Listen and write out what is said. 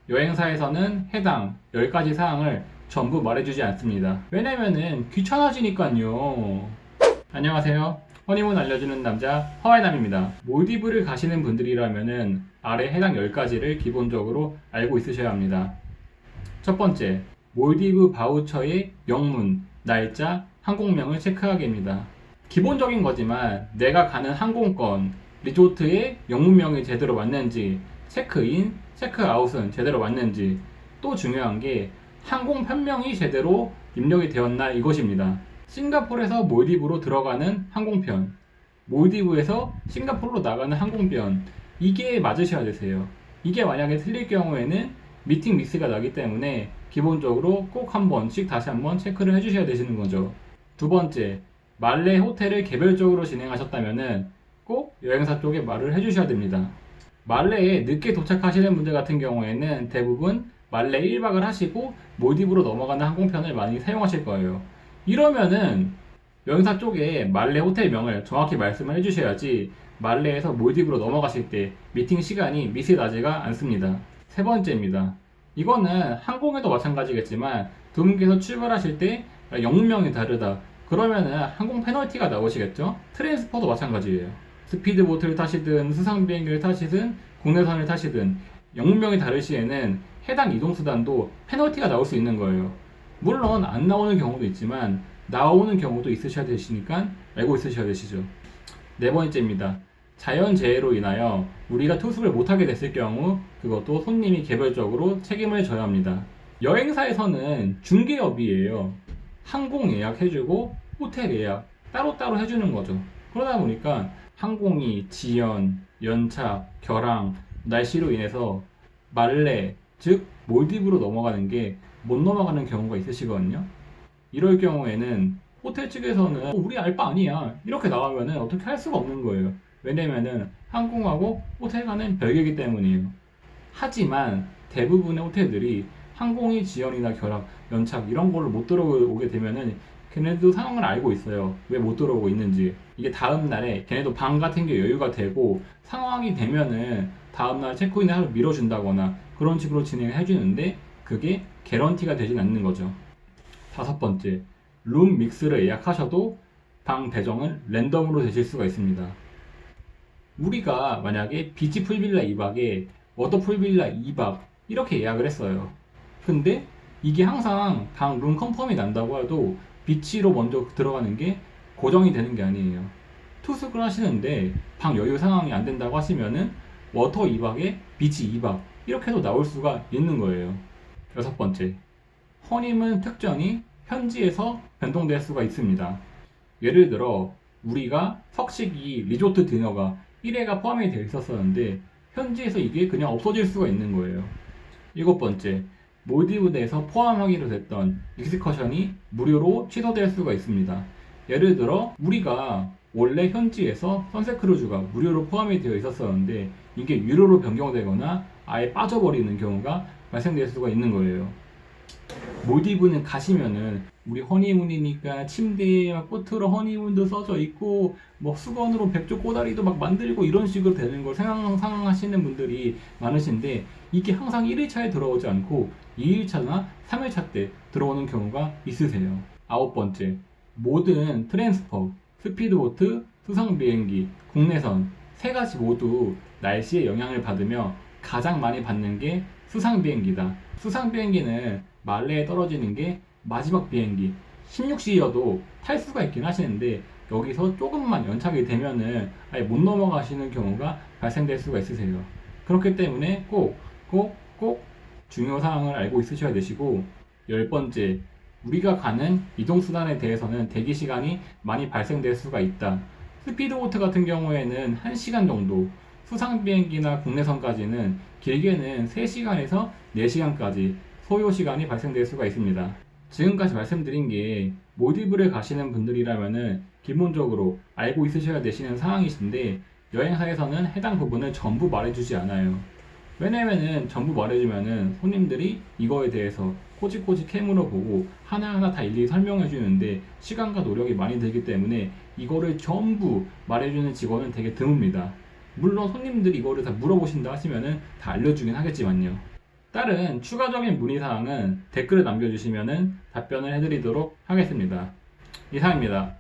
여행사에서는 해당 10가지 사항을 전부 말해주지 않습니다. 왜냐면은 귀찮아지니까요. 안녕하세요. 허니문 알려주는 남자 허와이남입니다. 몰디브를 가시는 분들이라면은 아래 해당 10가지를 기본적으로 알고 있으셔야 합니다. 첫 번째, 몰디브 바우처의 영문, 날짜, 항공명을 체크하기입니다. 기본적인 거지만 내가 가는 항공권, 리조트의 영문명이 제대로 맞는지, 체크인, 체크아웃은 제대로 맞는지, 또 중요한 게 항공 편명이 제대로 입력이 되었나 이것입니다. 싱가포르에서 몰디브로 들어가는 항공편, 몰디브에서 싱가포르로 나가는 항공편, 이게 맞으셔야 되세요. 이게 만약에 틀릴 경우에는 미팅 미스가 나기 때문에 기본적으로 꼭 한 번씩 다시 한번 체크를 해주셔야 되시는 거죠. 두 번째, 말레 호텔을 개별적으로 진행하셨다면 꼭 여행사 쪽에 말을 해주셔야 됩니다. 말레에 늦게 도착하시는 분들 같은 경우에는 대부분 말레 1박을 하시고 몰디브로 넘어가는 항공편을 많이 사용하실 거예요. 이러면은 여행사 쪽에 말레 호텔명을 정확히 말씀을 해주셔야지 말레에서 몰디브로 넘어가실 때 미팅 시간이 미스나지가 않습니다. 세 번째입니다. 이거는 항공에도 마찬가지겠지만 두 분께서 출발하실 때 영문명이 다르다. 그러면은 항공 페널티가 나오시겠죠? 트랜스퍼도 마찬가지예요. 스피드보트를 타시든 수상비행기를 타시든 국내선을 타시든 영문명이 다를 시에는 해당 이동수단도 페널티가 나올 수 있는 거예요. 물론 안 나오는 경우도 있지만 나오는 경우도 있으셔야 되시니까 알고 있으셔야 되시죠. 네 번째입니다. 자연재해로 인하여 우리가 투숙을 못하게 됐을 경우 그것도 손님이 개별적으로 책임을 져야 합니다. 여행사에서는 중개업이에요. 항공 예약 해주고 호텔 예약 따로따로 해주는 거죠. 그러다 보니까 항공이 지연, 연착, 결항, 날씨로 인해서 말레, 즉 몰디브로 넘어가는 게 못 넘어가는 경우가 있으시거든요. 이럴 경우에는 호텔 측에서는 우리 알 바 아니야 이렇게 나가면은 어떻게 할 수가 없는 거예요. 왜냐면은 항공하고 호텔 가는 별개이기 때문이에요. 하지만 대부분의 호텔들이 항공이 지연이나 결항, 연착 이런 걸로 못 들어오게 되면은 걔네도 상황을 알고 있어요. 왜 못 들어오고 있는지. 이게 다음날에 걔네도 방 같은 게 여유가 되고 상황이 되면은 다음날 체크인을 하루 미뤄준다거나 그런 식으로 진행을 해주는데 그게 개런티가 되진 않는 거죠. 다섯 번째, 룸 믹스를 예약하셔도 방 배정은 랜덤으로 되실 수가 있습니다. 우리가 만약에 비치 풀빌라 2박에 워터 풀빌라 2박 이렇게 예약을 했어요. 근데 이게 항상 방 룸 컨펌이 난다고 해도 비치로 먼저 들어가는 게 고정이 되는 게 아니에요. 투숙을 하시는데 방 여유 상황이 안 된다고 하시면은 워터 2박에 비치 2박 이렇게 해도 나올 수가 있는 거예요. 여섯 번째, 허니문 특전이 현지에서 변동될 수가 있습니다. 예를 들어 우리가 석식이 리조트 디너가 1회가 포함이 되어 있었었는데 현지에서 이게 그냥 없어질 수가 있는 거예요. 일곱 번째, 몰디브 내에서 포함하기로 됐던 익스커션이 무료로 취소될 수가 있습니다. 예를 들어 우리가 원래 현지에서 선셋 크루즈가 무료로 포함이 되어 있었었는데 이게 유료로 변경되거나 아예 빠져버리는 경우가 발생될 수가 있는 거예요. 몰디브는 가시면은 우리 허니문이니까 침대에 막 꽃으로 허니문도 써져 있고 뭐 수건으로 백조 꼬다리도 막 만들고 이런 식으로 되는 걸 상상하시는 분들이 많으신데 이게 항상 1일차에 들어오지 않고 2일차나 3일차 때 들어오는 경우가 있으세요. 아홉 번째, 모든 트랜스퍼, 스피드보트, 수상비행기, 국내선 세 가지 모두 날씨의 영향을 받으며 가장 많이 받는 게 수상비행기다. 수상비행기는 말레에 떨어지는 게 마지막 비행기 16시여도 탈 수가 있긴 하시는데 여기서 조금만 연착이 되면은 아예 못 넘어가시는 경우가 발생될 수가 있으세요. 그렇기 때문에 꼭 중요 사항을 알고 있으셔야 되시고, 열 번째, 우리가 가는 이동수단에 대해서는 대기 시간이 많이 발생될 수가 있다. 스피드보트 같은 경우에는 1시간 정도, 수상비행기나 국내선까지는 길게는 3시간에서 4시간까지 소요시간이 발생될 수가 있습니다. 지금까지 말씀드린 게 몰디브를 가시는 분들이라면은 기본적으로 알고 있으셔야 되시는 사항이신데 여행사에서는 해당 부분을 전부 말해주지 않아요. 왜냐면은 전부 말해주면은 손님들이 이거에 대해서 꼬집꼬집 캐물어 보고 하나하나 다 일일이 설명해 주는데 시간과 노력이 많이 들기 때문에 이거를 전부 말해주는 직원은 되게 드뭅니다. 물론 손님들이 이거를 다 물어보신다 하시면은 다 알려주긴 하겠지만요. 다른 추가적인 문의사항은 댓글을 남겨주시면 답변을 해드리도록 하겠습니다. 이상입니다.